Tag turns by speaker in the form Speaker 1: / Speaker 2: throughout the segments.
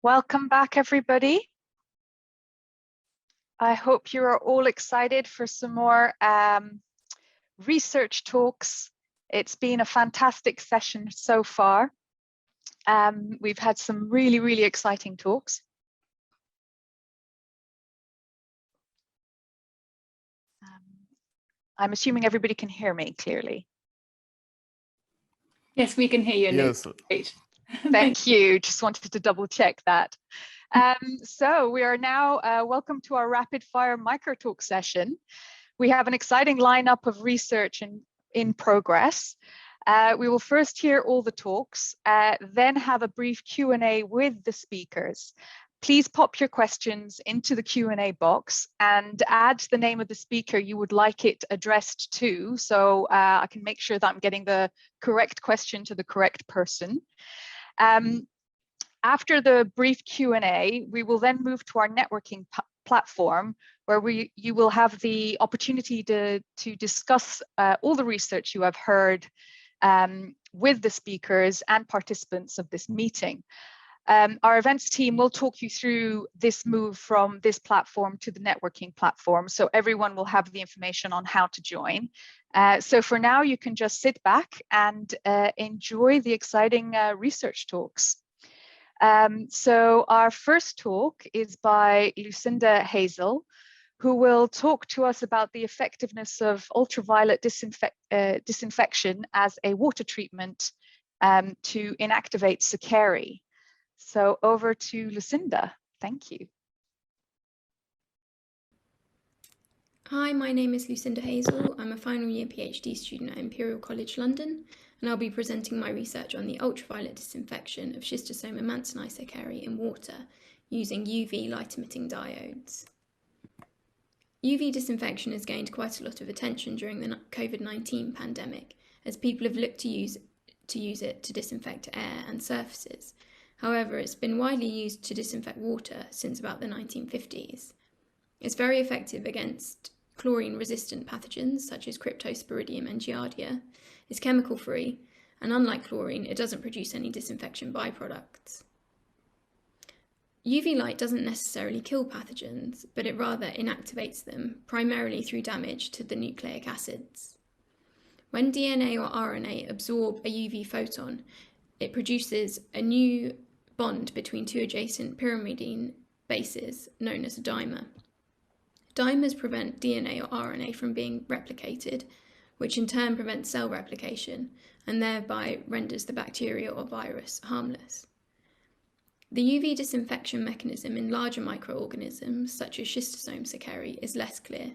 Speaker 1: Welcome back, everybody. I hope you are all excited for some more research talks. It's been a fantastic session so far. We've had some really exciting talks. I'm assuming everybody can hear me clearly.
Speaker 2: Yes, we can hear you.
Speaker 3: Yes.
Speaker 2: Great.
Speaker 1: Thank you. Just wanted to double check that. So we are now welcome to our rapid fire microtalk session. We have an exciting lineup of research in progress. We will first hear all the talks, then have a brief Q&A with the speakers. Please pop your questions into the Q&A box and add the name of the speaker you would like it addressed to, so I can make sure that I'm getting the correct question to the correct person. After the brief Q&A, we will then move to our networking platform, where you will have the opportunity to discuss all the research you have heard with the speakers and participants of this meeting. Our events team will talk you through this move from this platform to the networking platform, so everyone will have the information on how to join. So for now, you can just sit back and enjoy the exciting research talks. So our first talk is by Lucinda Hazel, who will talk to us about the effectiveness of ultraviolet disinfection as a water treatment to inactivate cercariae. So over to Lucinda. Thank you.
Speaker 4: Hi, my name is Lucinda Hazel. I'm a final year PhD student at Imperial College London, and I'll be presenting my research on the ultraviolet disinfection of Schistosoma mansoni cercariae in water using UV light-emitting diodes. UV disinfection has gained quite a lot of attention during the COVID-19 pandemic, as people have looked to use it to disinfect air and surfaces. However, it's been widely used to disinfect water since about the 1950s. It's very effective against chlorine-resistant pathogens such as Cryptosporidium and Giardia. It's chemical-free, and unlike chlorine, it doesn't produce any disinfection byproducts. UV light doesn't necessarily kill pathogens, but it rather inactivates them, primarily through damage to the nucleic acids. When DNA or RNA absorb a UV photon, it produces a new bond between two adjacent pyrimidine bases, known as a dimer. Dimers prevent DNA or RNA from being replicated, which in turn prevents cell replication, and thereby renders the bacteria or virus harmless. The UV disinfection mechanism in larger microorganisms, such as schistosome cercariae, is less clear,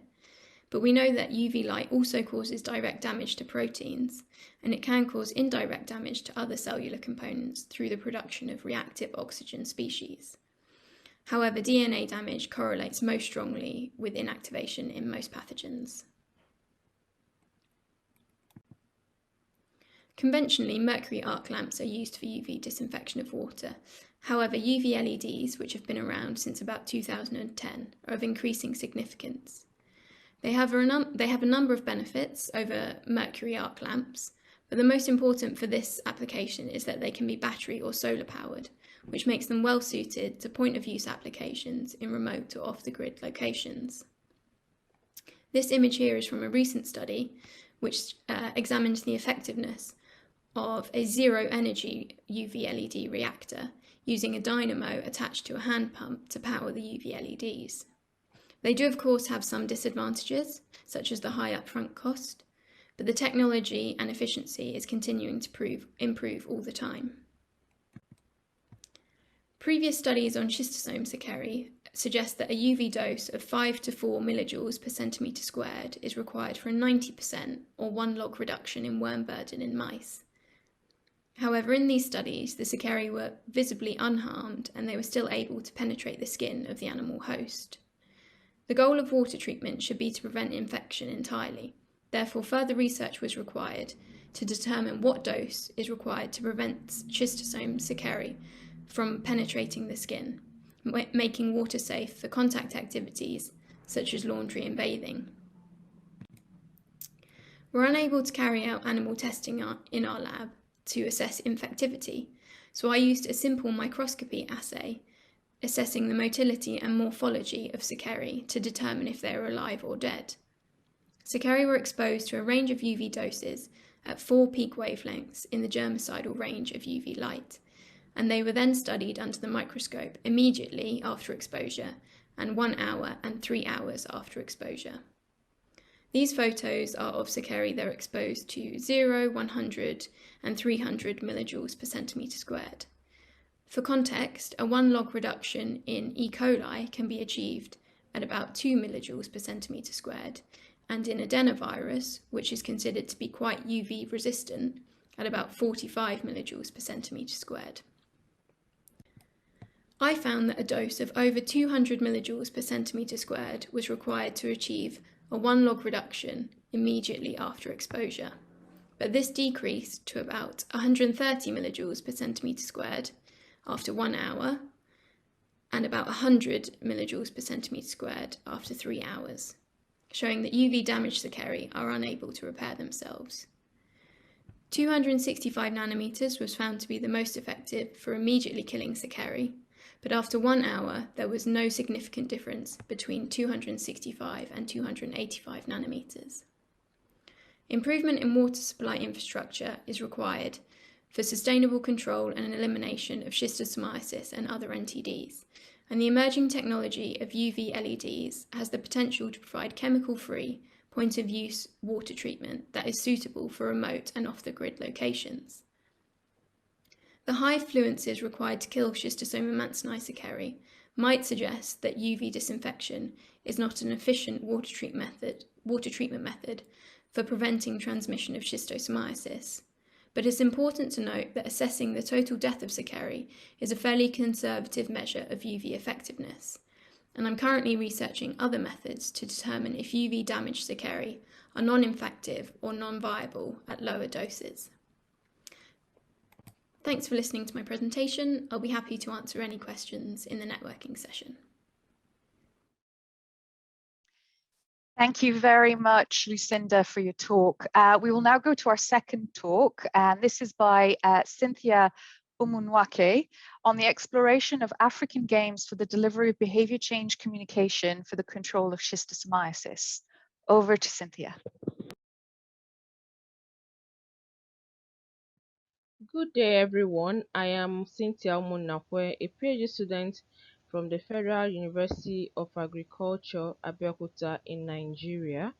Speaker 4: but we know that UV light also causes direct damage to proteins, and it can cause indirect damage to other cellular components through the production of reactive oxygen species. However, DNA damage correlates most strongly with inactivation in most pathogens. Conventionally, mercury arc lamps are used for UV disinfection of water. However, UV LEDs, which have been around since about 2010, are of increasing significance. They have a number of benefits over mercury arc lamps, but the most important for this application is that they can be battery or solar powered, which makes them well suited to point-of-use applications in remote or off-the-grid locations. This image here is from a recent study which examines the effectiveness of a zero-energy UV LED reactor using a dynamo attached to a hand pump to power the UV LEDs. They do, of course, have some disadvantages, such as the high upfront cost, but the technology and efficiency is continuing to improve all the time. Previous studies on schistosome cercariae suggest that a UV dose of 5 to 4 millijoules per centimetre squared is required for a 90% or 1 log reduction in worm burden in mice. However, in these studies, the cercariae were visibly unharmed and they were still able to penetrate the skin of the animal host. The goal of water treatment should be to prevent infection entirely. Therefore, further research was required to determine what dose is required to prevent schistosome cercariae from penetrating the skin, making water safe for contact activities such as laundry and bathing. We're unable to carry out animal testing in our lab to assess infectivity, so I used a simple microscopy assay assessing the motility and morphology of cercariae to determine if they are alive or dead. Cercariae were exposed to a range of UV doses at 4 peak wavelengths in the germicidal range of UV light, and they were then studied under the microscope immediately after exposure and 1 hour and 3 hours after exposure. These photos are of cercariae that are exposed to 0, 100 and 300 millijoules per centimetre squared. For context, a 1 log reduction in E. coli can be achieved at about 2 millijoules per centimetre squared, and in adenovirus, which is considered to be quite UV resistant, at about 45 millijoules per centimetre squared. I found that a dose of over 200 millijoules per centimetre squared was required to achieve a 1 log reduction immediately after exposure, but this decreased to about 130 millijoules per centimetre squared after 1 hour, and about 100 millijoules per centimetre squared after 3 hours, showing that UV damaged cercariae are unable to repair themselves. 265 nanometers was found to be the most effective for immediately killing cercariae, but after 1 hour there was no significant difference between 265 and 285 nanometers. Improvement in water supply infrastructure is required for sustainable control and elimination of schistosomiasis and other NTDs, and the emerging technology of UV LEDs has the potential to provide chemical-free, point-of-use water treatment that is suitable for remote and off-the-grid locations. The high fluencies required to kill Schistosoma mansoni cercariae might suggest that UV disinfection is not an efficient water treatment method for preventing transmission of schistosomiasis. But it's important to note that assessing the total death of cercariae is a fairly conservative measure of UV effectiveness, and I'm currently researching other methods to determine if UV damaged cercariae are non-infective or non-viable at lower doses. Thanks for listening to my presentation. I'll be happy to answer any questions in the networking session.
Speaker 1: Thank you very much, Lucinda, for your talk. We will now go to our second talk, and this is by Cynthia Umunnakwe on the exploration of African games for the delivery of behavior change communication for the control of schistosomiasis. Over to Cynthia.
Speaker 2: Good day, everyone. I am Cynthia Umunnakwe, a PhD student from the Federal University of Agriculture, Abeokuta in Nigeria.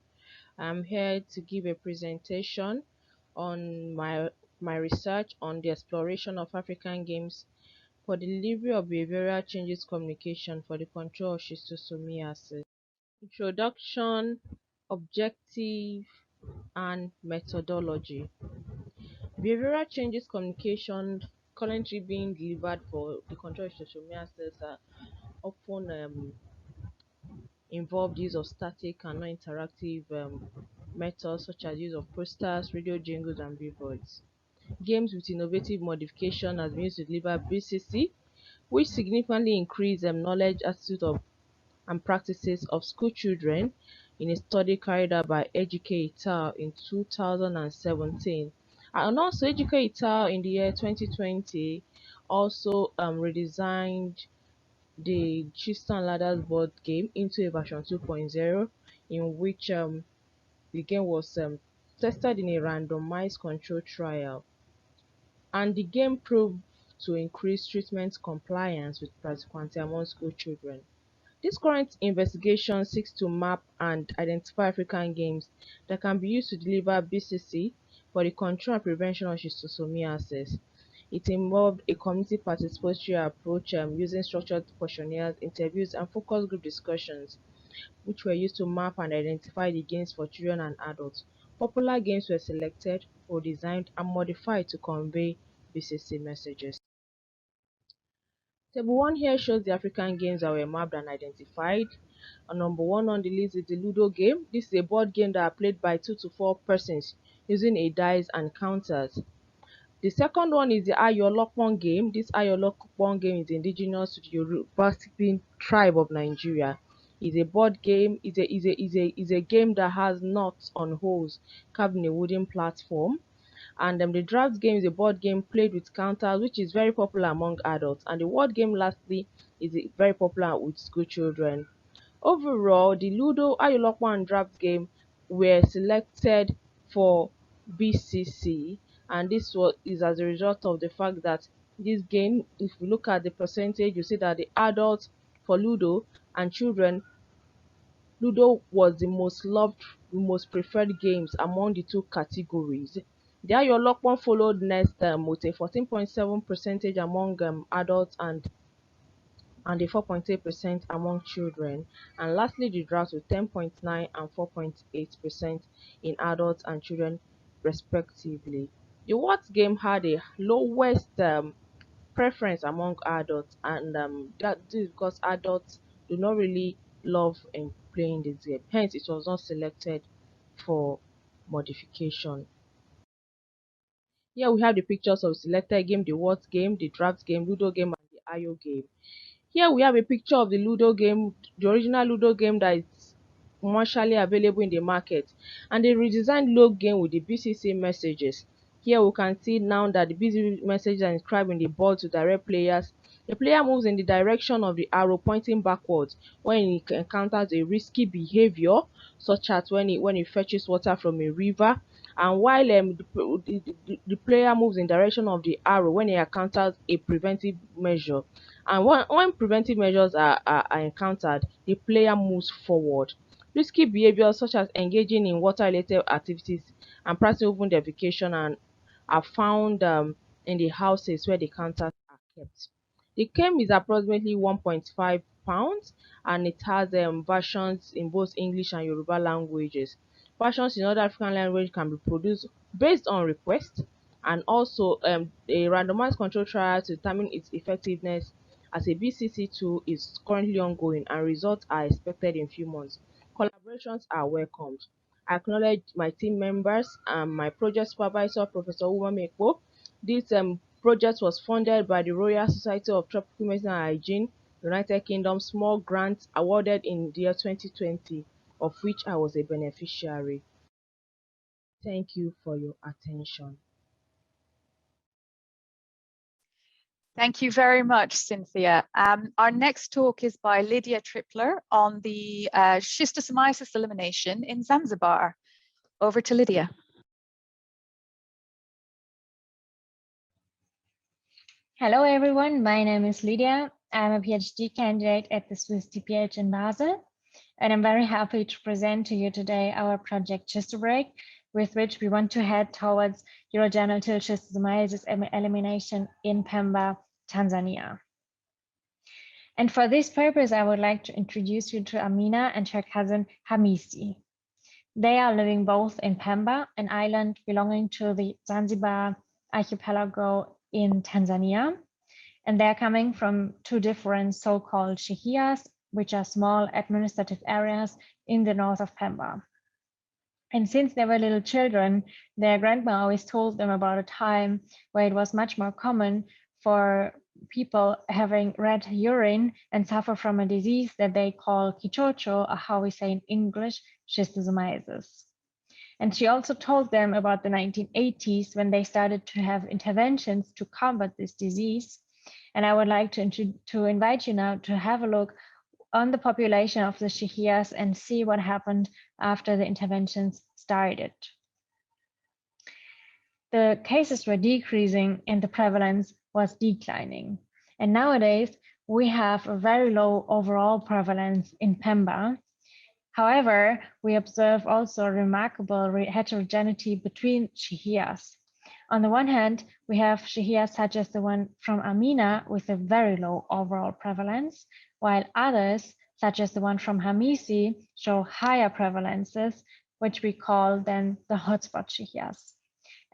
Speaker 2: I'm here to give a presentation on my research on the exploration of African games for the delivery of behavioral changes communication for the control of schistosomiasis. Introduction, objective, and methodology. Behavioral changes communication currently being delivered for the control of schistosomiasis are often involved use of static and non-interactive methods such as use of posters, radio jingles, and billboards. Games with innovative modification has been used to deliver BCC, which significantly increase knowledge, attitude of and practices of school children in a study carried out by Ejike et al. In 2017. And also Ejike et al. In the year 2020 also redesigned the Chiefs and Ladders board game into a version 2.0, in which the game was tested in a randomized control trial, and the game proved to increase treatment compliance with praziquantel among school children. This current investigation seeks to map and identify African games that can be used to deliver BCC for the control and prevention of schistosomiasis. It involved a community participatory approach using structured questionnaires, interviews, and focus group discussions, which were used to map and identify the games for children and adults. Popular games were selected or designed and modified to convey BCC messages. Table 1 here shows the African games that were mapped and identified. Number 1 on the list is the Ludo game. This is a board game that are played by 2 to 4 persons using a dice and counters. The second one is the Ayolokpon game. This Ayolokpon game is indigenous to the Yoruba-speaking tribe of Nigeria. It's a board game. It's a game that has knots on holes carved in a wooden platform. And the draft game is a board game played with counters, which is very popular among adults. And the word game, lastly, is very popular with school children. Overall, the Ludo, Ayolokwa and draft game were selected for BCC, and is as a result of the fact that this game, if we look at the percentage, you see that the adults for Ludo and children, Ludo was the most loved, most preferred games among the two categories. The Ayolokwa followed next with a 14.7% among adults and a 4.8% among children, and lastly the draft with 10.9 and 4.8% in adults and children respectively. The What game had a lowest preference among adults, and that is because adults do not really love playing this game, hence it was not selected for modification. Here we have the pictures of selected game, the What game, the draft game, Ludo game, and the Ayo game. Here we have a picture of the Ludo game, the original Ludo game that is commercially available in the market, and the redesigned logo game with the BCC messages. Here we can see now that the BCC messages are inscribed in the board to direct players. The player moves in the direction of the arrow pointing backwards when he encounters a risky behavior, such as when he fetches water from a river, and while the player moves in the direction of the arrow when he encounters a preventive measure. And when preventive measures are encountered, the player moves forward. Risky behaviors such as engaging in water-related activities and practicing open defecation are found in the houses where the counters are kept. The game is approximately 1.5 pounds, and it has versions in both English and Yoruba languages. Versions in other African languages can be produced based on request, and also a randomized control trial to determine its effectiveness as a BCC tool is currently ongoing, and results are expected in few months. Collaborations are welcomed. I acknowledge my team members and my project supervisor, Professor Umunnakwe. This project was funded by the Royal Society of Tropical Medicine and Hygiene, United Kingdom, small grant awarded in the year 2020, of which I was a beneficiary. Thank you for your attention.
Speaker 1: Thank you very much, Cynthia. Our next talk is by Lydia Trippler on the schistosomiasis elimination in Zanzibar. Over to Lydia.
Speaker 3: Hello everyone, my name is Lydia. I'm a PhD candidate at the Swiss TPH in Basel, and I'm very happy to present to you today our project Schistobreak, with which we want to head towards urogenital schistosomiasis elimination in Pemba, Tanzania. And for this purpose, I would like to introduce you to Amina and her cousin Hamisi. They are living both in Pemba, an island belonging to the Zanzibar archipelago in Tanzania, and they're coming from two different so-called shehiyas, which are small administrative areas in the north of Pemba. And since they were little children, their grandma always told them about a time where it was much more common for people having red urine and suffer from a disease that they call kichocho, or how we say in English, schistosomiasis. And she also told them about the 1980s when they started to have interventions to combat this disease. And I would like to invite you now to have a look on the population of the shehiyas and see what happened after the interventions started. The cases were decreasing and the prevalence was declining. And nowadays, we have a very low overall prevalence in Pemba. However, we observe also a remarkable heterogeneity between shehiyas. On the one hand, we have shehiyas such as the one from Amina with a very low overall prevalence, while others, such as the one from Hamisi, show higher prevalences, which we call then the hotspot shehiyas.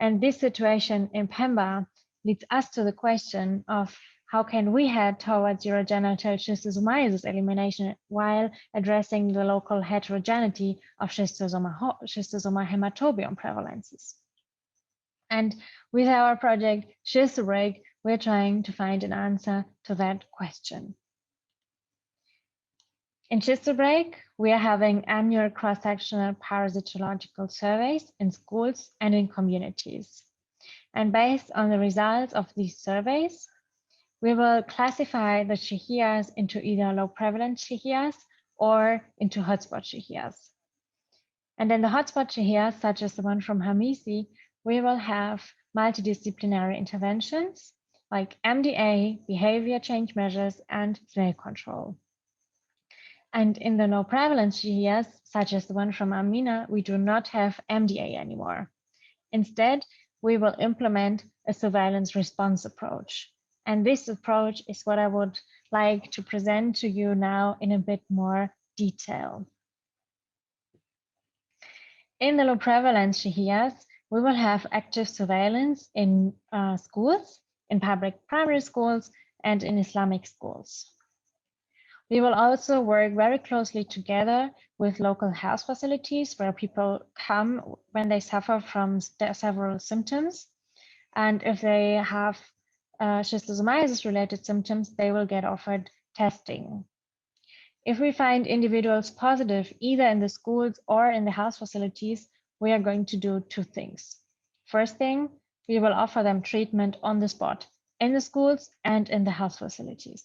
Speaker 3: And this situation in Pemba leads us to the question of how can we head towards urogenital schistosomiasis elimination while addressing the local heterogeneity of schistosoma hematobium prevalences? And with our project Schistobreak, we're trying to find an answer to that question. In Schistobreak, we are having annual cross-sectional parasitological surveys in schools and in communities. And based on the results of these surveys, we will classify the shahias into either low prevalence shahias or into hotspot shahias. And in the hotspot shahias, such as the one from Hamisi, we will have multidisciplinary interventions like MDA, behavior change measures, and snail control. And in the low prevalence shahias, such as the one from Amina, we do not have MDA anymore. Instead, we will implement a surveillance response approach. And this approach is what I would like to present to you now in a bit more detail. In the low prevalence shahias, we will have active surveillance in schools, in public primary schools, and in Islamic schools. We will also work very closely together with local health facilities where people come when they suffer from several symptoms. And if they have schistosomiasis related symptoms, they will get offered testing. If we find individuals positive either in the schools or in the health facilities, we are going to do two things. First thing, we will offer them treatment on the spot in the schools and in the health facilities.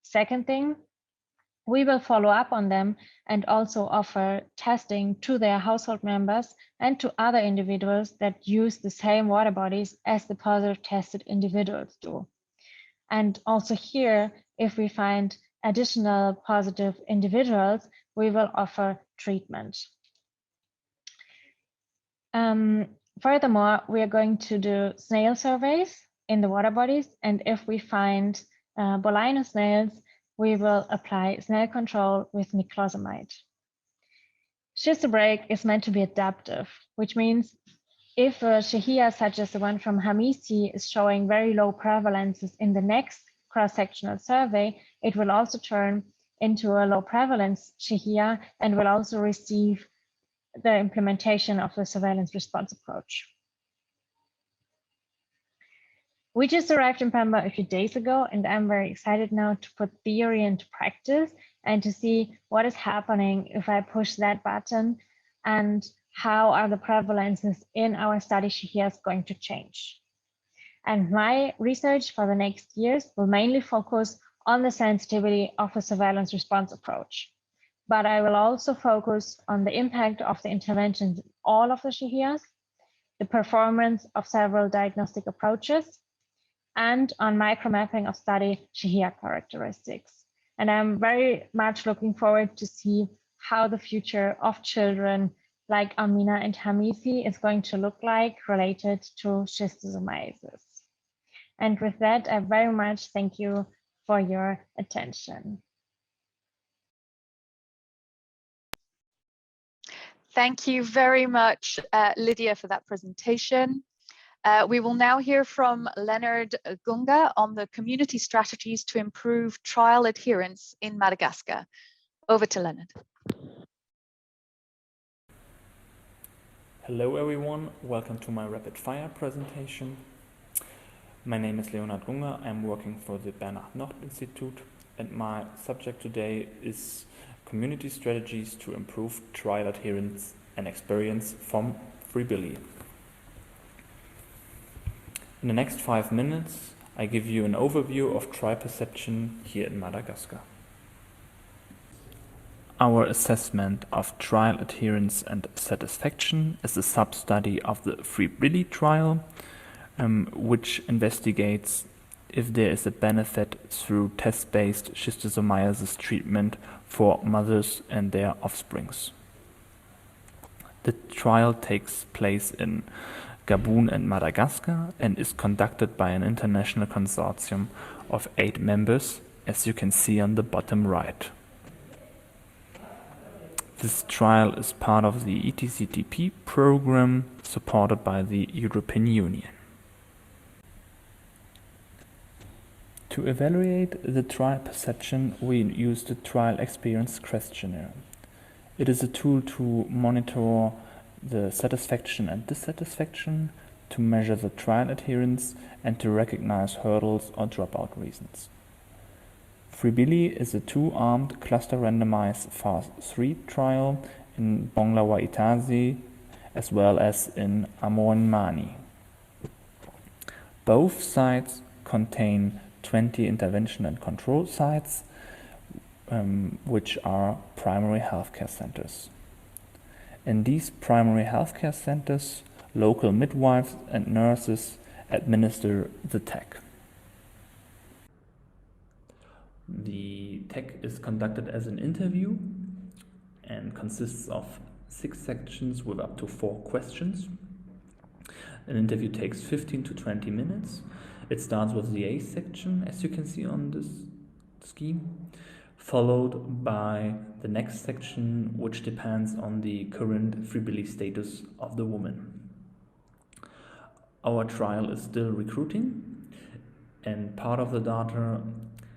Speaker 3: Second thing, we will follow up on them and also offer testing to their household members and to other individuals that use the same water bodies as the positive tested individuals do. And also here, if we find additional positive individuals, we will offer treatment. Furthermore, we are going to do snail surveys in the water bodies. And if we find bolino snails, we will apply snail control with niclosamide. Schistosoma is meant to be adaptive, which means if a shahia such as the one from Hamisi is showing very low prevalences in the next cross-sectional survey, it will also turn into a low prevalence shahia and will also receive the implementation of the surveillance response approach. We just arrived in Pemba a few days ago, and I'm very excited now to put theory into practice and to see what is happening if I push that button and how are the prevalences in our study shahias going to change. And my research for the next years will mainly focus on the sensitivity of the surveillance response approach. But I will also focus on the impact of the interventions in all of the shahias, the performance of several diagnostic approaches, and on micromapping of study shahia characteristics. And I'm very much looking forward to see how the future of children like Amina and Hamisi is going to look like related to schistosomiasis. And with that, I very much thank you for your attention.
Speaker 1: Thank you very much, Lydia, for that presentation. We will now hear from Leonard Gunga on the community strategies to improve trial adherence in Madagascar. Over to Leonard.
Speaker 5: Hello everyone, welcome to my rapid fire presentation. My name is Leonard Gunga, I'm working for the Bernhard Nocht Institute, and my subject today is community strategies to improve trial adherence and experience from freeBILy. In the next 5 minutes, I give you an overview of trial perception here in Madagascar. Our assessment of trial adherence and satisfaction is a sub-study of the freeBILy trial, which investigates if there is a benefit through test-based schistosomiasis treatment for mothers and their offsprings. The trial takes place in Gabon and Madagascar and is conducted by an international consortium of 8 members, as you can see on the bottom right. This trial is part of the ETCTP program supported by the European Union. To evaluate the trial perception, we use the Trial Experience Questionnaire. It is a tool to monitor the satisfaction and dissatisfaction, to measure the trial adherence, and to recognize hurdles or dropout reasons. freeBILy is a 2-armed cluster randomized phase 3 trial in Bonglawa Itazi as well as in Amoinmani. Both sites contain 20 intervention and control sites, which are primary healthcare centers. In these primary healthcare centers, local midwives and nurses administer the TEC. The TEC is conducted as an interview and consists of 6 sections with up to 4 questions. An interview takes 15 to 20 minutes. It starts with the A section, as you can see on this scheme, followed by the next section, which depends on the current freeBILy status of the woman. Our trial is still recruiting, and part of the data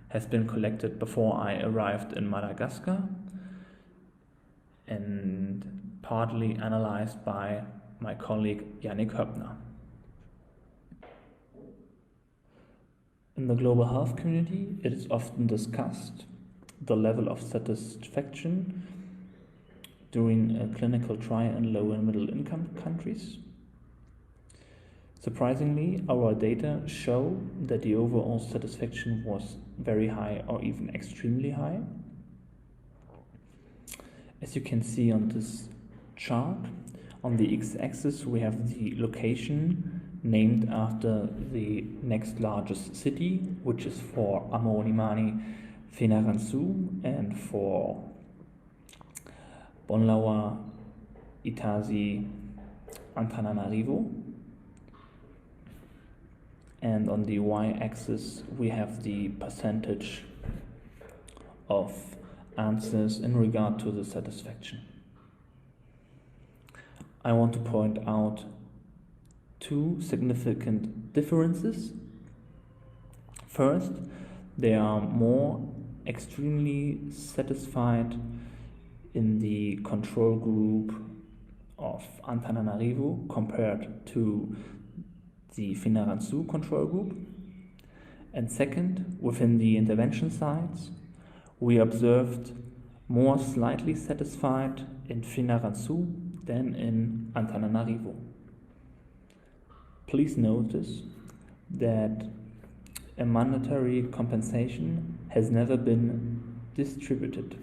Speaker 5: has been collected before I arrived in Madagascar and partly analyzed by my colleague Yannick Höppner. In the global health community, it is often discussed the level of satisfaction during a clinical trial in low and middle income countries. Surprisingly, our data show that the overall satisfaction was very high or even extremely high. As you can see on this chart, on the x-axis we have the location named after the next largest city, which is for Amaonimani Finaransu and for Bonlawa Itazi Antananarivo. And on the y-axis we have the percentage of answers in regard to the satisfaction. I want to point out 2 significant differences. First, there are more extremely satisfied in the control group of Antananarivo compared to the Finaransu control group. And second, within the intervention sites, we observed more slightly satisfied in Finaransu than in Antananarivo. Please notice that a monetary compensation has never been distributed.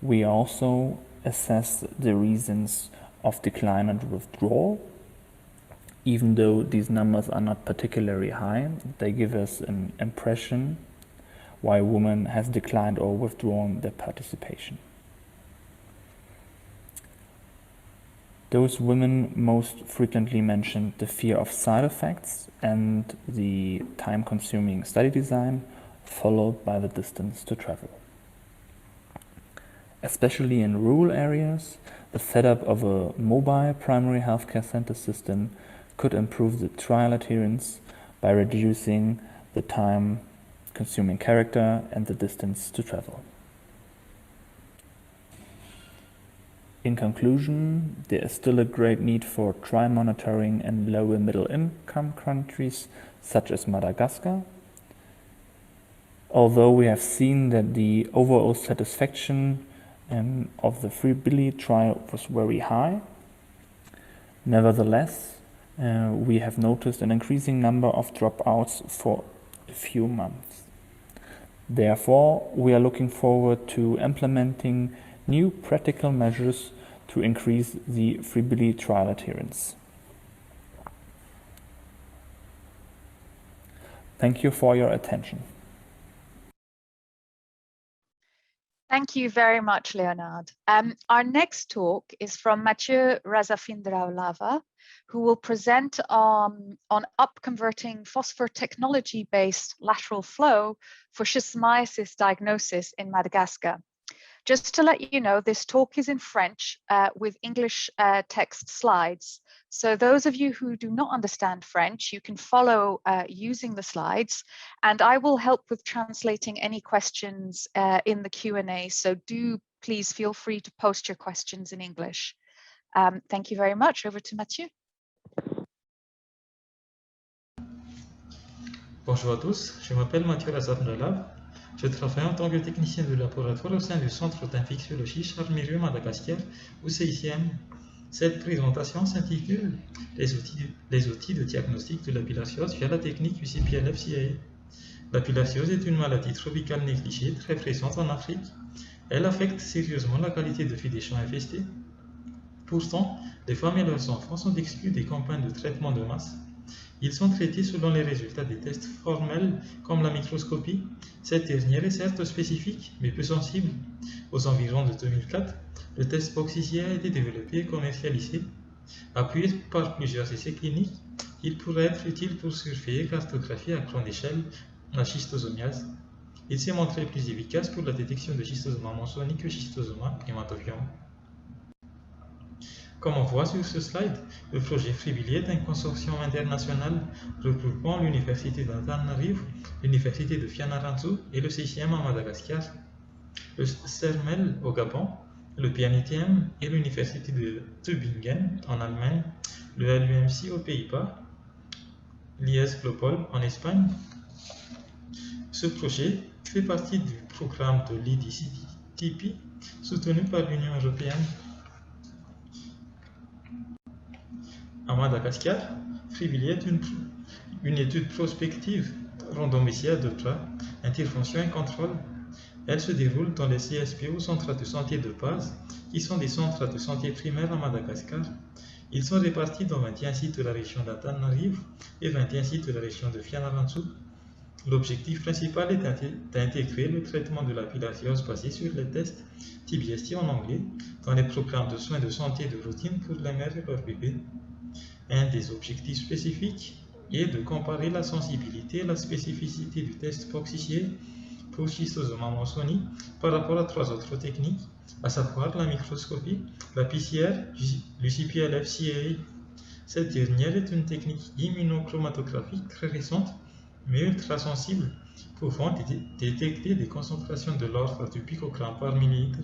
Speaker 5: We also assess the reasons of decline and withdrawal. Even though these numbers are not particularly high, they give us an impression why a woman has declined or withdrawn their participation. Those women most frequently mentioned the fear of side effects and the time-consuming study design, followed by the distance to travel. Especially in rural areas, the setup of a mobile primary healthcare center system could improve the trial adherence by reducing the time-consuming character and the distance to travel. In conclusion, there is still a great need for trial monitoring in low and middle income countries such as Madagascar. Although we have seen that the overall satisfaction of the freeBILy trial was very high, nevertheless, we have noticed an increasing number of dropouts for a few months. Therefore, we are looking forward to implementing new practical measures to increase the freeBILy trial adherence. Thank you for your attention.
Speaker 1: Thank you very much, Leonard. Our next talk is from Mattieu Razafindralava, who will present on upconverting phosphor technology-based lateral flow for schistosomiasis diagnosis in Madagascar. Just to let you know, this talk is in French with English text slides. So those of you who do not understand French, you can follow using the slides, and I will help with translating any questions in the Q&A. So do please feel free to post your questions in English. Thank you very much. Over to Mathieu.
Speaker 6: Bonjour à tous, je m'appelle Mathieu Razafindralava. Je travaille en tant que technicien de laboratoire au sein du Centre d'infectiologie Charles Mirieu Madagascar, UCP-LF. Cette présentation s'intitule les outils de diagnostic de la bilharziose via la technique UCP-LF. La bilharziose est une maladie tropicale négligée très présente en Afrique. Elle affecte sérieusement la qualité de vie des champs infestés. Pourtant, les femmes et leurs enfants sont exclus des campagnes de traitement de masse. Ils sont traités selon les résultats des tests formels comme la microscopie. Cette dernière est certes spécifique, mais peu sensible. Aux environs de 2004, le test POXICIE a été développé et commercialisé. Appuyé par plusieurs essais cliniques, il pourrait être utile pour surveiller et cartographier à grande échelle la schistosomiase. Il s'est montré plus efficace pour la détection de Schistosoma mansoni que Schistosoma hématobium. Comme on voit sur ce slide, le projet freeBILy est un consortium international regroupant l'université d'Antananarivo, l'université de Fianarantsoa et le CCM à Madagascar, le CERMEL au Gabon, le PNITM et l'université de Tübingen en Allemagne, le LUMC aux Pays-Bas, l'IS Global en Espagne. Ce projet fait partie du programme de l'IDCTP soutenu par l'Union européenne. À Madagascar, freeBILy est une étude prospective, randomisée de droit, intervention et contrôle. Elle se déroule dans les CSP ou centres de santé de base, qui sont des centres de santé primaires à Madagascar. Ils sont répartis dans 21 sites de la région d'Antananarivo et 21 sites de la région de Fianarantsoa. L'objectif principal est d'intégrer le traitement de la bilharziose basé sur les tests TBST en anglais dans les programmes de soins de santé de routine pour les mères et leurs bébés. Un des objectifs spécifiques est de comparer la sensibilité et la spécificité du test POXICIE pour Schistosoma mansoni par rapport à 3 autres techniques, à savoir la microscopie, la PCR, l'UCP-LF. Cette dernière est une technique immunochromatographique très récente, mais ultra sensible, pouvant détecter des concentrations de l'ordre du picogramme par millilitre,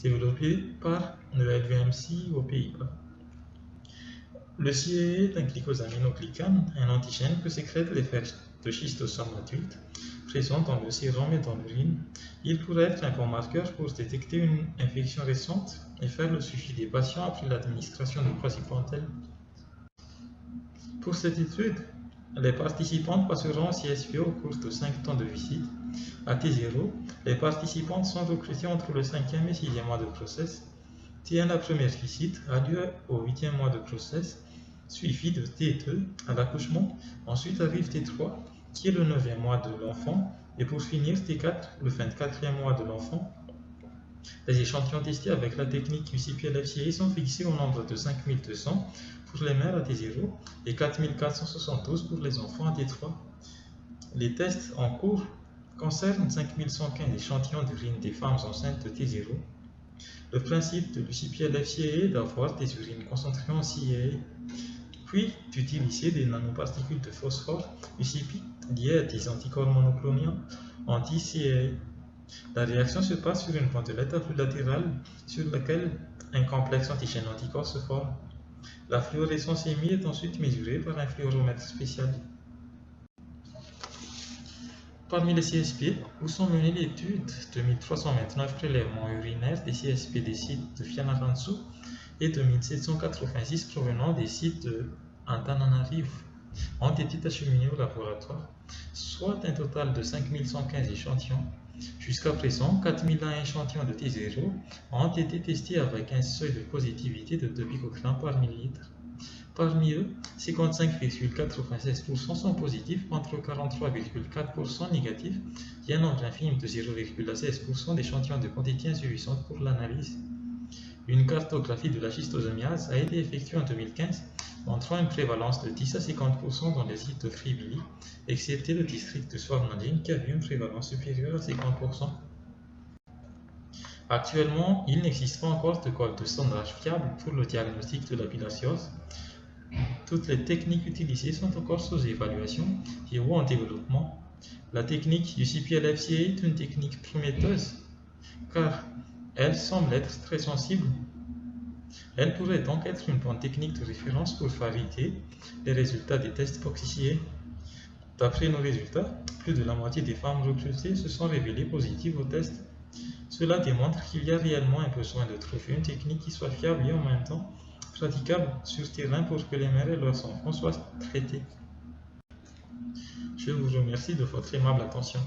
Speaker 6: développée par le LUMC aux Pays-Bas. Le CIE est un glycosaminoglycane, un antigène que sécrètent les fers de schistosome adultes, présents dans le sérum et dans l'urine. Il pourrait être un bon marqueur pour détecter une infection récente et faire le suivi des patients après l'administration de praziquantel. Pour cette étude, les participantes passeront au CSP au cours de 5 temps de visite. À T0, les participantes sont recrutées entre le 5e et 6e mois de grossesse. T1, la première visite, a lieu au 8e mois de grossesse, suivi de T2 à l'accouchement. Ensuite arrive T3, qui est le 9e mois de l'enfant, et pour finir T4, le 24e mois de l'enfant. Les échantillons testés avec la technique UCP-LF sont fixés au nombre de 5200 pour les mères à T0 et 4472 pour les enfants à T3. Les tests en cours concernent 5115 échantillons d'urine des femmes enceintes de T0. Le principe de l'UCP-LF est d'avoir des urines concentrées en CIA, puis d'utiliser des nanoparticules de phosphore UCP liées à des anticorps monoclonaux anti-CIA. La réaction se passe sur une bandelette à flux latéral sur laquelle un complexe antigène-anticorps se forme. La fluorescence émise est ensuite mesurée par un fluoromètre spécial. Parmi les CSP, où sont menées l'étude de 1329 prélèvements urinaires des CSP des sites de Fianarantsoa et de 1786 provenant des sites de Antananarivo ont été acheminés au laboratoire, soit un total de 5115 échantillons. Jusqu'à présent, 4001 échantillons de T0 ont été testés avec un seuil de positivité de 2 picogrammes par millilitre. Parmi eux, 55,96% sont positifs contre 43,4% négatifs, et un nombre infime de 0,16% d'échantillons de quantité insuffisante pour l'analyse. Une cartographie de la schistosomiase a été effectuée en 2015, montrant une prévalence de 10 à 50% dans les sites de freeBILy, excepté le district de Swartlanding qui avait une prévalence supérieure à 50%. Actuellement, il n'existe pas encore de code de sondage fiable pour le diagnostic de la bilharziose. Toutes les techniques utilisées sont encore sous évaluation et ou en développement. La technique UCP-LF est une technique prometteuse, car elle semble être très sensible. Elle pourrait donc être une bonne technique de référence pour valider les résultats des tests POXICIE. D'après nos résultats, plus de la moitié des femmes recrutées se sont révélées positives au test. Cela démontre qu'il y a réellement un besoin de trouver une technique qui soit fiable et en même temps praticables sur terrain pour que les mères et leurs enfants soient traités. Je vous remercie de votre aimable attention.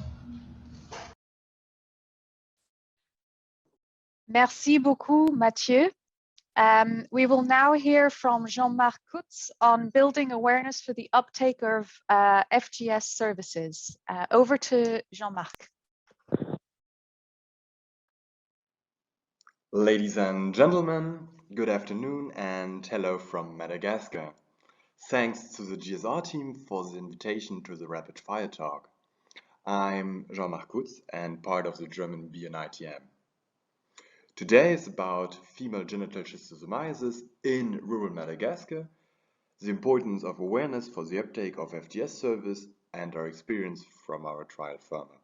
Speaker 1: Merci beaucoup, Mathieu. We will now hear from Jean-Marc Kutz on building awareness for the uptake of FGS services. Over to Jean-Marc.
Speaker 7: Ladies and gentlemen, good afternoon and hello from Madagascar. Thanks to the GSR team for the invitation to the Rapid Fire Talk. I'm Jean-Marc Kutz and part of the German BNITM. Today is about female genital schistosomiasis in rural Madagascar, the importance of awareness for the uptake of FGS service, and our experience from our trial farmer.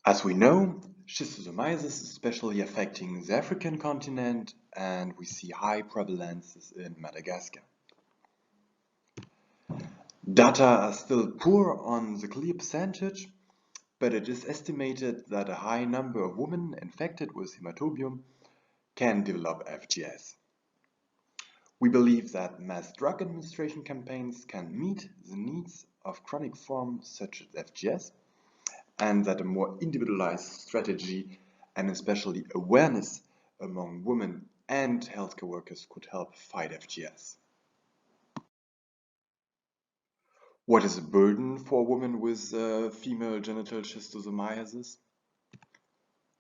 Speaker 7: As we know, schistosomiasis is especially affecting the African continent, and we see high prevalences in Madagascar. Data are still poor on the clear percentage, but it is estimated that a high number of women infected with hematobium can develop FGS. We believe that mass drug administration campaigns can meet the needs of chronic forms such as FGS, and that a more individualized strategy and especially awareness among women and healthcare workers could help fight FGS. What is a burden for women with female genital schistosomiasis?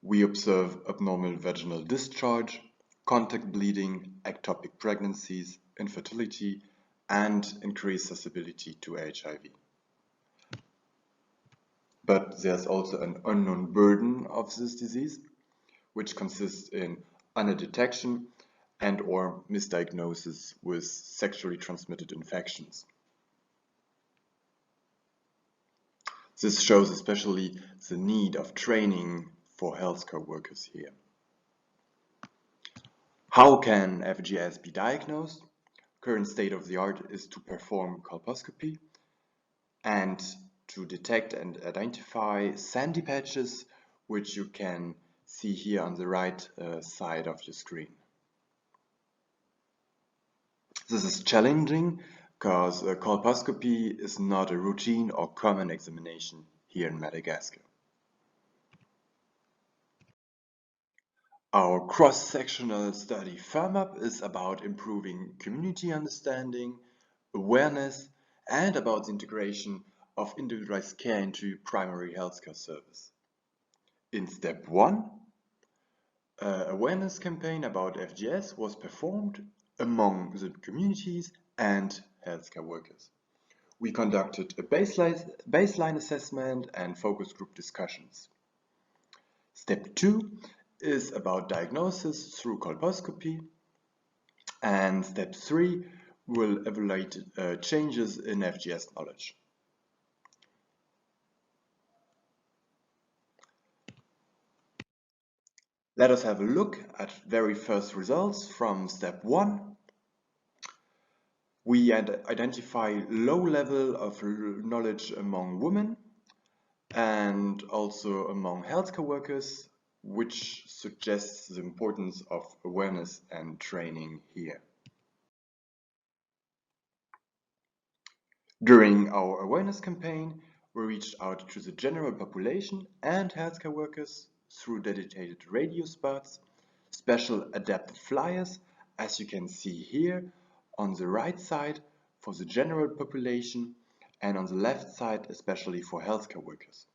Speaker 7: We observe abnormal vaginal discharge, contact bleeding, ectopic pregnancies, infertility, and increased susceptibility to HIV. But there's also an unknown burden of this disease, which consists in underdetection and/or misdiagnosis with sexually transmitted infections. This shows especially the need of training for healthcare workers here. How can FGS be diagnosed? Current state of the art is to perform colposcopy and to detect and identify sandy patches, which you can see here on the right side of your screen. This is challenging because colposcopy is not a routine or common examination here in Madagascar. Our cross-sectional study FirmUp is about improving community understanding, awareness, and about the integration of individualized care into primary healthcare service. In step 1, an awareness campaign about FGS was performed among the communities and healthcare workers. We conducted a baseline assessment and focus group discussions. Step 2 is about diagnosis through colposcopy, and step 3 will evaluate changes in FGS knowledge. Let us have a look at very first results from step 1. We identify low level of knowledge among women and also among healthcare workers, which suggests the importance of awareness and training here. During our awareness campaign, we reached out to the general population and healthcare workers through dedicated radio spots, special adapted flyers, as you can see here on the right side for the general population and on the left side especially for healthcare workers.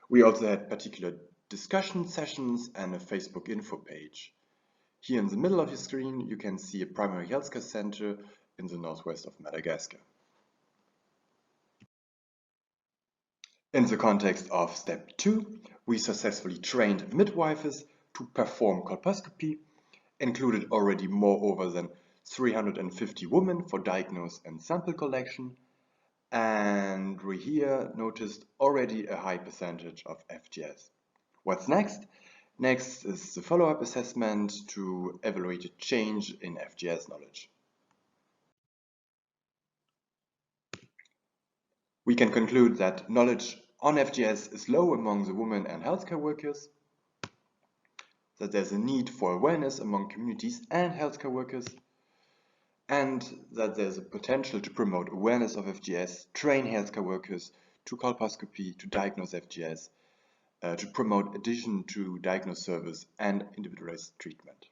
Speaker 7: We also had particular discussion sessions and a Facebook info page. Here in the middle of your screen you can see a primary healthcare center in the northwest of Madagascar. In the context of step 2, we successfully trained midwives to perform colposcopy, included already moreover than 350 women for diagnosis and sample collection, and we here noticed already a high percentage of FGS. What's next? Next is the follow-up assessment to evaluate a change in FGS knowledge. We can conclude that knowledge on FGS is low among the women and healthcare workers. that there's a need for awareness among communities and healthcare workers, and that there's a potential to promote awareness of FGS, train healthcare workers to colposcopy, to diagnose FGS, to promote addition to diagnosed service and individualized treatment.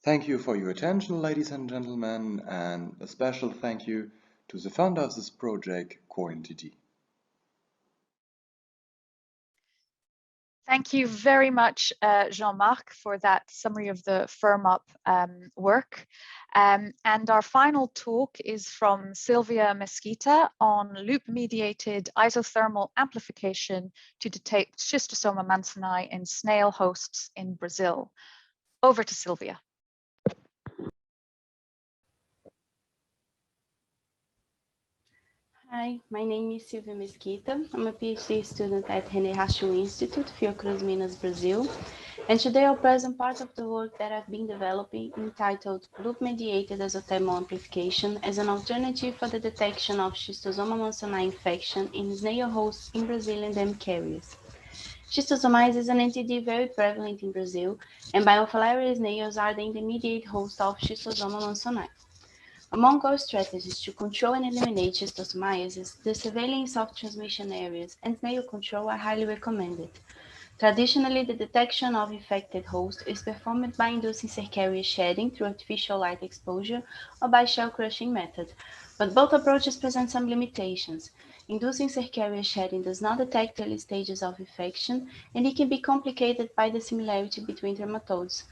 Speaker 7: Thank you for your attention, ladies and gentlemen, and a special thank you to the founder of this project, CoreNTD.
Speaker 1: Thank you very much, Jean-Marc, for that summary of the firm-up work. And our final talk is from Silvia Mesquita on loop-mediated isothermal amplification to detect Schistosoma mansoni in snail hosts in Brazil. Over to Silvia.
Speaker 8: Hi, my name is Silvia Mesquita. I'm a PhD student at René Rachu Institute, Fiocruz, Minas, Brazil. And today I'll present part of the work that I've been developing entitled Loop-mediated isothermal amplification as an alternative for the detection of Schistosoma mansoni infection in snail hosts in Brazil and endemic areas. Schistosomiasis is an NTD very prevalent in Brazil, and Biofilaria snails are the intermediate host of Schistosoma mansoni. Among our strategies to control and eliminate schistosomiasis, the surveillance of transmission areas and snail control are highly recommended. Traditionally, the detection of infected hosts is performed by inducing cercariae shedding through artificial light exposure or by shell crushing method, but both approaches present some limitations. Inducing cercariae shedding does not detect early stages of infection, and it can be complicated by the similarity between dermatodes.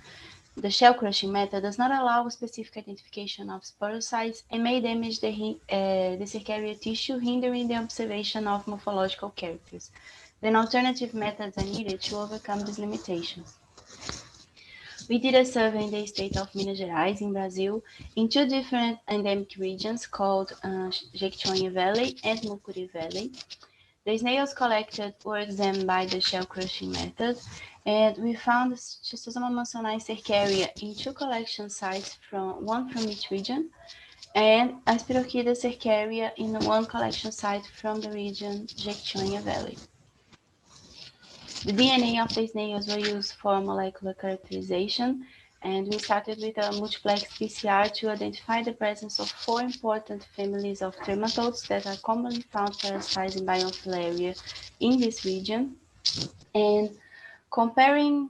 Speaker 8: The shell crushing method does not allow specific identification of sporocytes and may damage the cercariae tissue, hindering the observation of morphological characters. Then alternative methods are needed to overcome these limitations. We did a survey in the state of Minas Gerais in Brazil in two different endemic regions called Jequitinhonha Valley and Mucuri Valley. The snails collected were examined by the shell crushing method, and we found Schistosoma mansoni cercariae in two collection sites, one from each region, and a Spirochida cercariae in one collection site from the region Jequitinhonha Valley. The DNA of the snails were used for molecular characterization, and we started with a multiplex PCR to identify the presence of 4 important families of trematodes that are commonly found parasitizing Biofilaria in this region. And comparing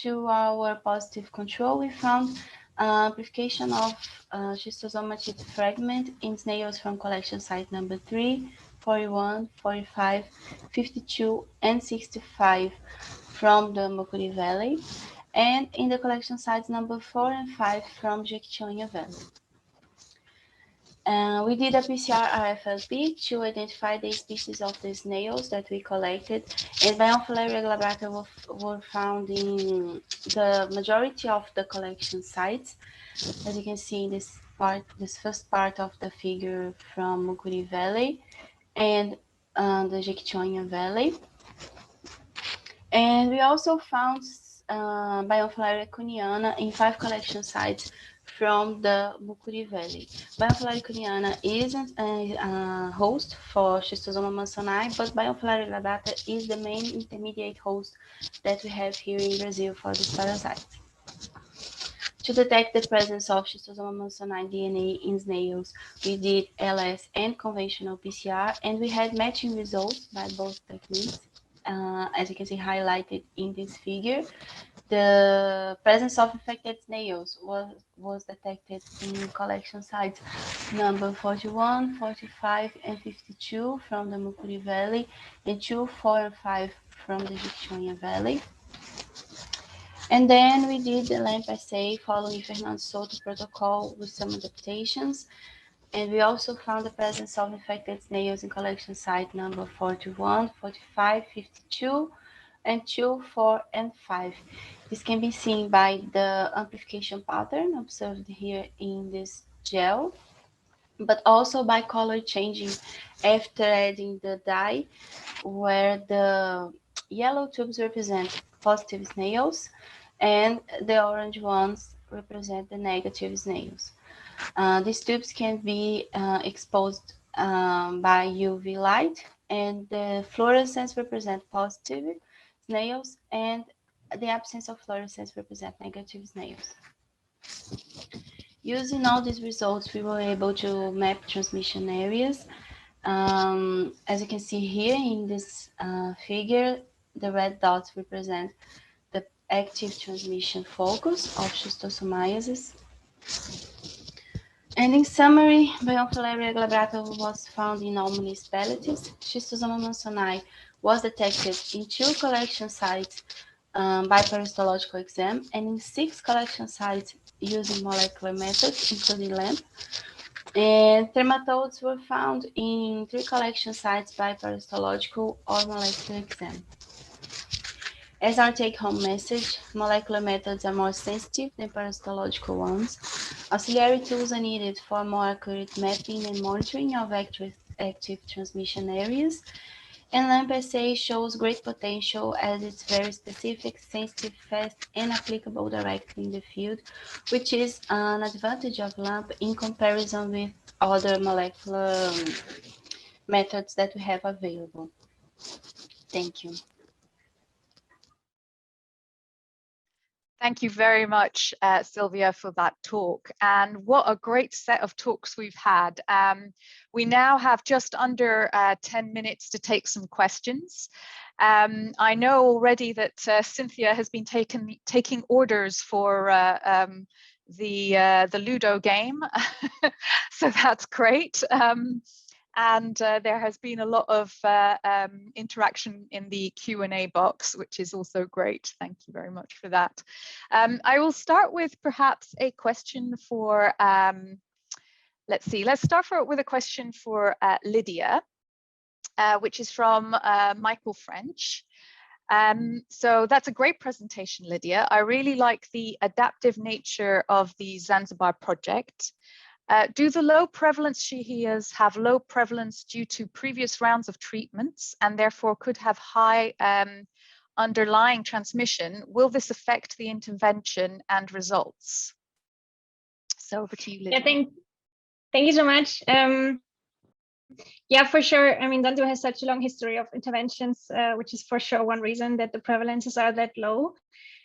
Speaker 8: to our positive control, we found amplification of schistosoma fragment in snails from collection site number 3, 41, 45, 52, and 65 from the Mucuri Valley, and in the collection sites number 4 and 5 from Jequitinhonha Valley. We did a PCR RFLP to identify the species of the snails that we collected, and Biofilaria glabrata were found in the majority of the collection sites, as you can see in this first part of the figure from Mucuri Valley and the Jequitinhonha Valley. And we also found Biofilaria cuniana in 5 collection sites from the Mucuri Valley. Biofilaria cuniana isn't a host for Schistosoma mansoni, but Biofilaria glabrata is the main intermediate host that we have here in Brazil for this parasite. To detect the presence of Schistosoma mansoni DNA in snails, we did LS and conventional PCR, and we had matching results by both techniques. As you can see highlighted in this figure, the presence of infected snails was detected in collection sites number 41, 45, and 52 from the Mucuri Valley, and 2, 4, and 5 from the Jequitinhonha Valley. And then we did the LAMP assay following Fernando Souto protocol with some adaptations. And we also found the presence of infected snails in collection site number 41, 45, 52, and 2, 4, and 5. This can be seen by the amplification pattern observed here in this gel, but also by color changing after adding the dye, where the yellow tubes represent positive snails and the orange ones represent the negative snails. These tubes can be exposed by UV light, and the fluorescence represent positive snails, and the absence of fluorescence represent negative snails. Using all these results, we were able to map transmission areas. As you can see here in this figure, the red dots represent the active transmission focus of schistosomiasis. And in summary, Biofilaria glabrata was found in all municipalities. Schistosoma mansoni was detected in 2 collection sites by peristological exam and in 6 collection sites using molecular methods, including LAMP. And trematodes were found in 3 collection sites by peristological or molecular exam. As our take-home message, molecular methods are more sensitive than peristological ones. Auxiliary tools are needed for more accurate mapping and monitoring of active transmission areas. And LAMP-SA shows great potential as it's very specific, sensitive, fast, and applicable directly in the field, which is an advantage of LAMP in comparison with other molecular methods that we have available. Thank you.
Speaker 1: Thank you very much, Silvia, for that talk. And what a great set of talks we've had. We now have just under 10 minutes to take some questions. I know already that Cynthia has been taking orders for the Ludo game, so that's great. And there has been a lot of interaction in the Q&A box, which is also great. Thank you very much for that. I will start with perhaps a question for, let's start with a question for Lydia, which is from Michael French. So that's a great presentation, Lydia. I really like the adaptive nature of the Zanzibar project. Do the low prevalence shihias have low prevalence due to previous rounds of treatments and therefore could have high underlying transmission? Will this affect the intervention and results? So over to you, Lydia.
Speaker 3: Yeah, thank you so much. Yeah, for sure. I mean, Zanzibar has such a long history of interventions, which is for sure one reason that the prevalences are that low.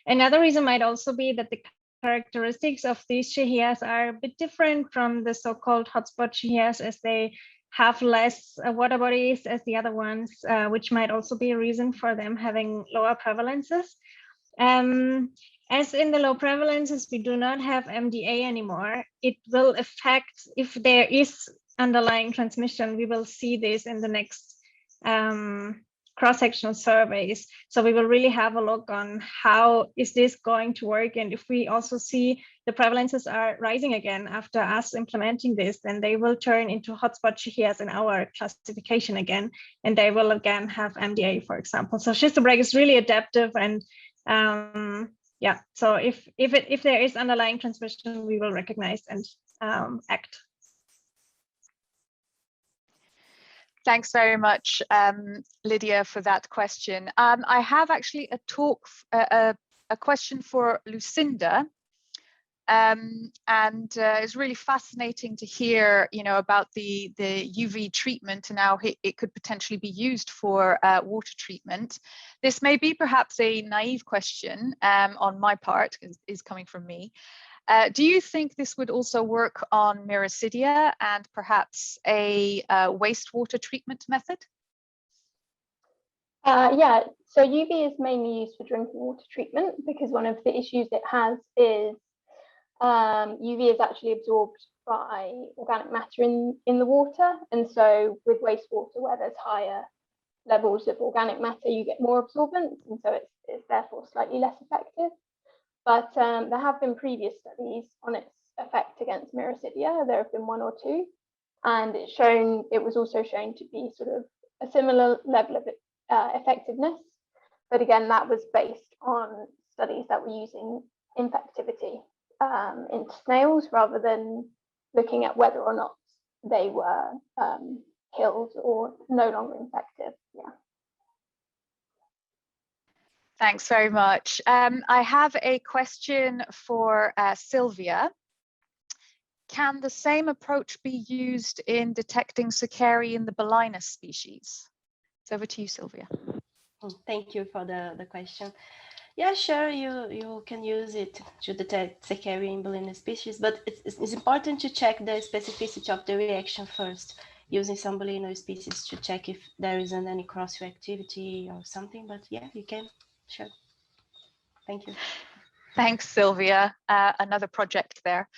Speaker 3: Another reason might also be that the characteristics of these shihias are a bit different from the so-called hotspot shihias, as they have less water bodies as the other ones, which might also be a reason for them having lower prevalences. As in the low prevalences, we do not have MDA anymore. It will affect if there is underlying transmission. We will see this in the next cross-sectional surveys. So we will really have a look on how is this going to work. And if we also see the prevalences are rising again after us implementing this, then they will turn into hotspot shihias in our classification again, and they will again have MDA, for example. So Schistosoma is really adaptive, and yeah, so if there is underlying transmission, we will recognize and act.
Speaker 1: Thanks very much, Lydia, for that question. I have actually a question for Lucinda, and it's really fascinating to hear, about the UV treatment and how it could potentially be used for water treatment. This may be perhaps a naive question on my part, is coming from me. Do you think this would also work on Miracidia and perhaps a wastewater treatment method?
Speaker 9: Yeah, so UV is mainly used for drinking water treatment because one of the issues it has is UV is actually absorbed by organic matter in the water. And so with wastewater, where there's higher levels of organic matter, you get more absorbance. And so it's therefore slightly less effective. But there have been previous studies on its effect against Miracidia. There have been 1 or 2, and it was also shown to be sort of a similar level of effectiveness. But again, that was based on studies that were using infectivity in snails rather than looking at whether or not they were killed or no longer infective. Yeah.
Speaker 1: Thanks very much. I have a question for Silvia. Can the same approach be used in detecting cercariae in the Behavioural species? It's over to you, Silvia.
Speaker 8: Thank you for the question. Yeah, sure, you can use it to detect cercariae in balloon species, but it's important to check the specificity of the reaction first, using some balloon species to check if there isn't any cross-reactivity or something. But yeah, you can, sure. Thank you.
Speaker 1: Thanks, Silvia. Another project there.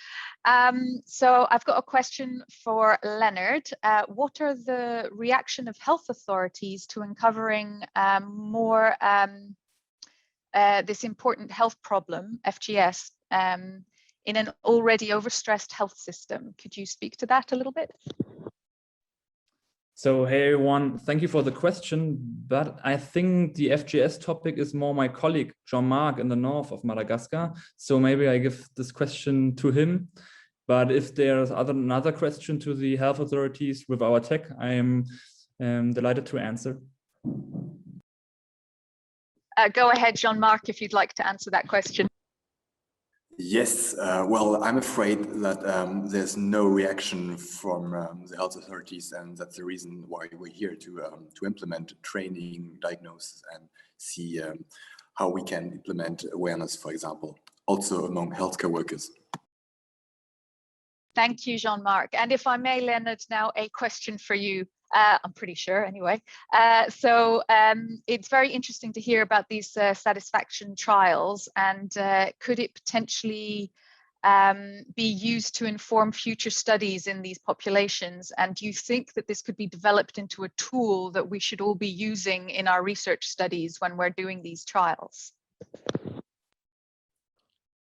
Speaker 1: So I've got a question for Leonard. What are the reaction of health authorities to uncovering more this important health problem, FGS, in an already overstressed health system? Could you speak to that a little bit?
Speaker 10: So, hey everyone, thank you for the question, but I think the FGS topic is more my colleague, Jean-Marc, in the north of Madagascar. So maybe I give this question to him. But if there's another question to the health authorities with our tech, I am delighted to answer.
Speaker 1: Go ahead, Jean-Marc, if you'd like to answer that question.
Speaker 7: Yes, well, I'm afraid that there's no reaction from the health authorities, and that's the reason why we're here to implement training, diagnosis, and see how we can implement awareness, for example, also among healthcare workers.
Speaker 1: Thank you, Jean-Marc. And if I may, Leonard, now a question for you. I'm pretty sure anyway. So it's very interesting to hear about these satisfaction trials, and could it potentially be used to inform future studies in these populations? And do you think that this could be developed into a tool that we should all be using in our research studies when we're doing these trials?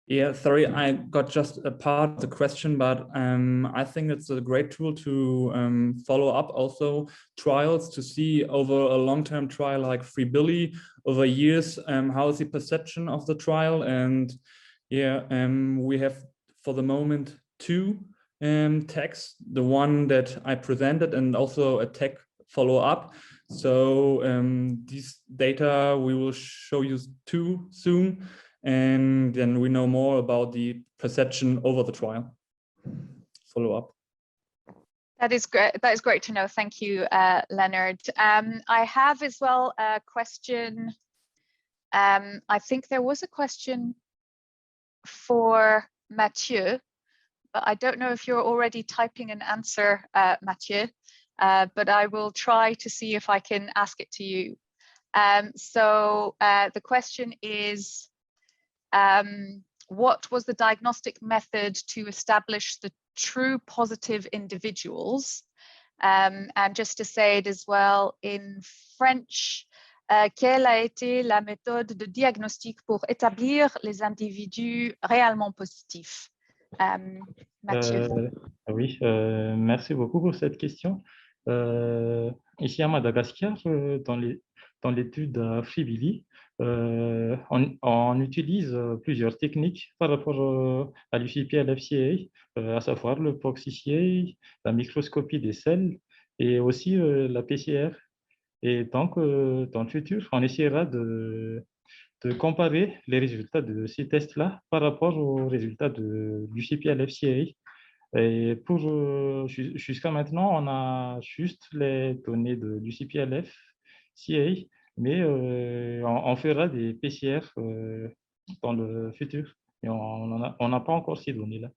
Speaker 10: Yeah, sorry, I got just a part of the question, but I think it's a great tool to follow up also trials to see over a long-term trial like freeBILy over years, how is the perception of the trial. And yeah, we have for the moment two tags, the one that I presented and also a tag follow-up. So these data we will show you too soon. And then we know more about the perception over the trial. Follow up.
Speaker 1: That is great. That is great to know. Thank you, Leonard. I have as well a question. I think there was a question for Mathieu, but I don't know if you're already typing an answer, Mathieu, but I will try to see if I can ask it to you. So the question is, what was the diagnostic method to establish the true positive individuals? And just to say it as well in French, quelle a été la méthode de diagnostic pour établir les individus réellement positifs? Mathieu.
Speaker 6: Oui, merci beaucoup pour cette question. Ici à Madagascar, dans l'étude freeBILy, on utilise plusieurs techniques par rapport à l'UCP-LF, à savoir le proxy, la microscopie des selles et aussi la PCR. Et donc, dans le futur, on essaiera de comparer les résultats de ces tests-là par rapport aux résultats de l'UCP-LF. Et jusqu'à maintenant, on a juste les données de l'UCP-LF, mais on fera des PCR dans le futur. Et on n'a pas encore ces données-là.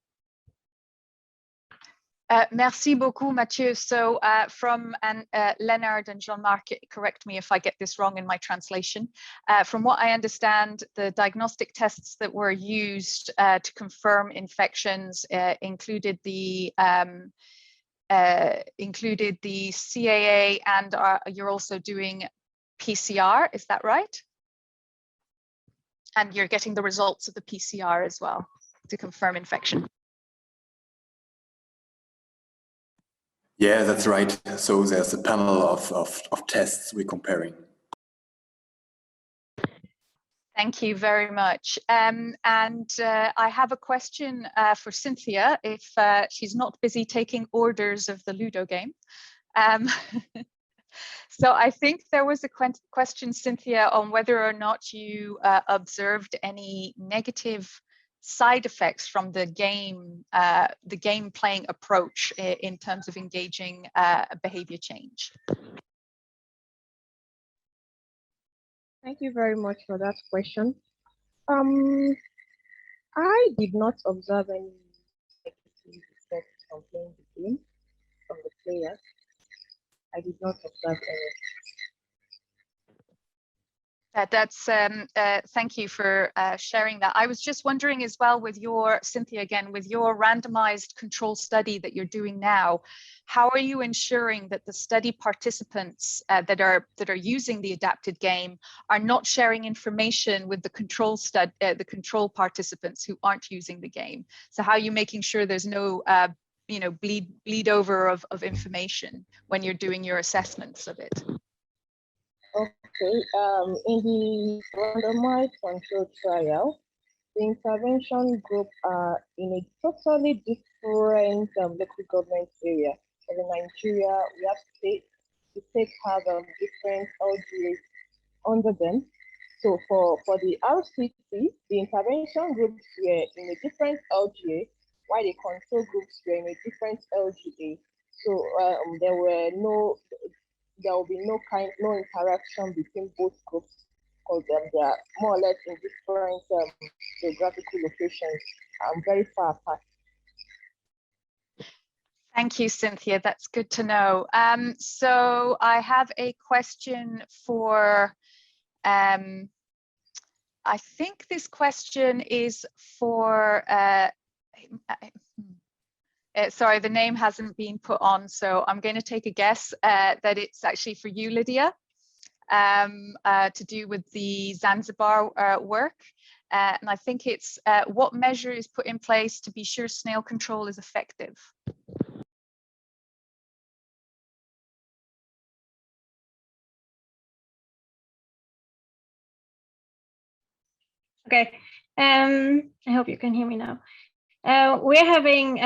Speaker 1: Merci beaucoup, Mathieu. So from Leonard and Jean-Marc, correct me if I get this wrong in my translation. From what I understand, the diagnostic tests that were used to confirm infections included the CAA, and you're also doing PCR, is that right? And you're getting the results of the PCR as well to confirm infection.
Speaker 7: Yeah, that's right. So there's a panel of tests we're comparing.
Speaker 1: Thank you very much. And I have a question for Cynthia, if she's not busy taking orders of the Ludo game. So I think there was a question, Cynthia, on whether or not you observed any negative side effects from the game playing approach in terms of engaging behavior change.
Speaker 2: Thank you very much for that question. I did not observe any negative effects from playing the game from the players. I did not observe any.
Speaker 1: Thank you for sharing that. I was just wondering as well with your, Cynthia, again, with your randomized control study that you're doing now, how are you ensuring that the study participants that are using the adapted game are not sharing information with the control participants who aren't using the game? So how are you making sure there's no bleed over of information when you're doing your assessments of it?
Speaker 2: Okay, in the randomized control trial, the intervention group are in a totally different local government area. So in Nigeria, we have states have different LGAs under them. So for the RCT, the intervention groups were in a different LGA, while the control groups were in a different LGA. So there will be no interaction between both groups because they are more or less in different geographical locations, very far apart.
Speaker 1: Thank you, Cynthia. That's good to know. So I have a question for, I think this question is for, sorry, the name hasn't been put on, so I'm going to take a guess that it's actually for you, Lydia, to do with the Zanzibar work. And I think it's what measure is put in place to be sure snail control is effective?
Speaker 3: Okay, I hope you can hear me now. We're having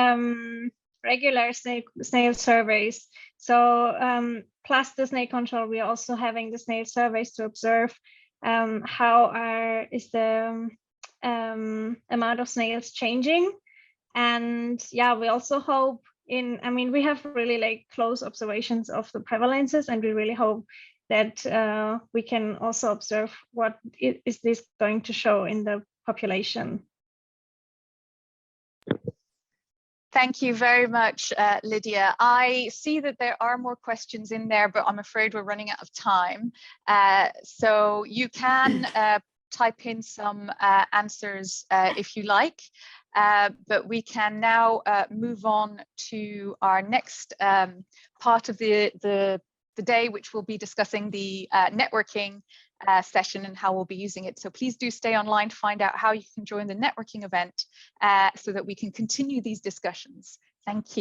Speaker 3: regular snail surveys. So plus the snail control, we are also having the snail surveys to observe how is the amount of snails changing. And yeah, we also hope we have really close observations of the prevalences, and we really hope that we can also observe what is this going to show in the population.
Speaker 1: Thank you very much, Lydia. I see that there are more questions in there, but I'm afraid we're running out of time. So you can type in some answers if you like, but we can now move on to our next part of the day, which will be discussing the networking session and how we'll be using it. So please do stay online to find out how you can join the networking event so that we can continue these discussions. Thank you.